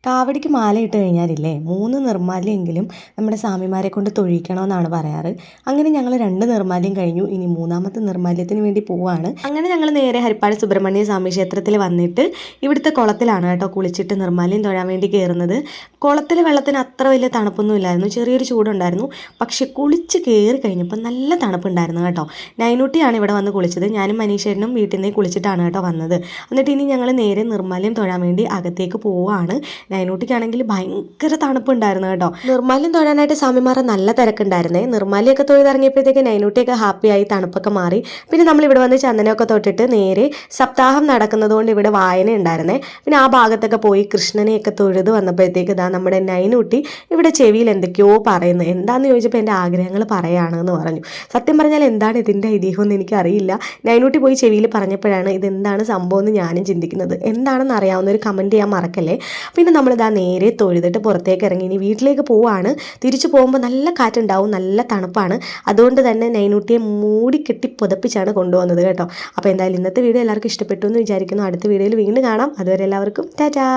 കാവടിക്ക് മാലയിട്ട് കഴിഞ്ഞാലില്ലേ 3 നിർമ്മാല്യമെങ്കിലും നമ്മുടെ സ്വാമിമാരെ കൊണ്ട് തൊഴിയിക്കണമെന്നാണ് പറയാറ്. അങ്ങനെ ഞങ്ങൾ 2 നിർമ്മാല്യം കഴിഞ്ഞു. ഇനി 3ാമത്തെ നിർമ്മാല്യത്തിന് വേണ്ടി പോവാണ്. അങ്ങനെ ഞങ്ങൾ നേരെ ഹരിപ്പാട് സുബ്രഹ്മണ്യ സ്വാമി ക്ഷേത്രത്തിൽ വന്നിട്ട് ഇവിടുത്തെ കുളത്തിലാണ് കേട്ടോ കുളിച്ചിട്ട് നിർമ്മാല്യം തൊഴാൻ വേണ്ടി കയറുന്നത്. കുളത്തിൽ വെള്ളത്തിന് അത്ര വലിയ തണുപ്പൊന്നും ഇല്ലായിരുന്നു, ചെറിയൊരു ചൂടുണ്ടായിരുന്നു. പക്ഷെ കുളിച്ച് കയറി കഴിഞ്ഞപ്പോൾ നല്ല തണുപ്പുണ്ടായിരുന്നു കേട്ടോ. നൈനൂട്ടിയാണ് ഇവിടെ വന്ന് കുളിച്ചത്. ഞാനും മനീഷേട്ടനും വീട്ടിൽ നിന്ന് കുളിച്ചിട്ടാണ് കേട്ടോ വന്നത്. എന്നിട്ട് ഇനി ഞങ്ങൾ നേരെ നിർമ്മാല്യം തൊഴാൻ വേണ്ടി അകത്തേക്ക് പോവാണ്. നൈനൂട്ടിക്കാണെങ്കിൽ ഭയങ്കര തണുപ്പുണ്ടായിരുന്നു കേട്ടോ. നിർമ്മാല്യം തൊഴാനായിട്ട് സ്വാമിമാരെ നല്ല തിരക്കുണ്ടായിരുന്നേ. നിർമ്മാല്യമൊക്കെ തൊഴുതിറങ്ങിയപ്പോഴത്തേക്ക് നൈനൂട്ടിയൊക്കെ ഹാപ്പിയായി, തണുപ്പൊക്കെ മാറി. പിന്നെ നമ്മൾ ഇവിടെ വന്ന് ചന്ദനമൊക്കെ തൊട്ടിട്ട് നേരെ സപ്താഹം നടക്കുന്നതുകൊണ്ട് ഇവിടെ വായന ഉണ്ടായിരുന്നേ. പിന്നെ ആ ഭാഗത്തൊക്കെ പോയി കൃഷ്ണനെയൊക്കെ തൊഴുത് വന്നപ്പോഴത്തേക്ക് ഇതാ നമ്മുടെ നൈനൂട്ടി ഇവിടെ ചെവിയിൽ എന്തൊക്കെയോ പറയുന്നത്. എന്താണെന്ന് ചോദിച്ചപ്പോൾ എൻ്റെ ആഗ്രഹങ്ങൾ പറയുകയാണെന്ന് പറഞ്ഞു. സത്യം പറഞ്ഞാൽ എന്താണ് ഇതിൻ്റെ ഐതിഹ്യമെന്ന് എനിക്കറിയില്ല. നൈനൂട്ടി പോയി ചെവിയിൽ പറഞ്ഞപ്പോഴാണ് ഇതെന്താണ് സംഭവം എന്ന് ഞാനും ചിന്തിക്കുന്നത്. എന്താണെന്ന് അറിയാവുന്ന ഒരു കമൻറ്റ് ചെയ്യാൻ മറക്കല്ലേ. പിന്നെ നമ്മളിതാ നേരെ തൊഴുതിട്ട് പുറത്തേക്ക് ഇറങ്ങി ഇനി വീട്ടിലേക്ക് പോവാണ്. തിരിച്ചു പോകുമ്പോൾ നല്ല കാറ്റുണ്ടാവും, നല്ല തണുപ്പാണ്. അതുകൊണ്ട് തന്നെ നൈനൂട്ടിയെ മൂടി കെട്ടി പുതപ്പിച്ചാണ് കൊണ്ടുവന്നത് കേട്ടോ. അപ്പോൾ എന്തായാലും ഇന്നത്തെ വീഡിയോ എല്ലാവർക്കും ഇഷ്ടപ്പെട്ടു എന്ന് വിചാരിക്കുന്നു. അടുത്ത വീഡിയോയിൽ വീണ്ടും കാണാം. അതുവരെ എല്ലാവർക്കും ടാറ്റാ.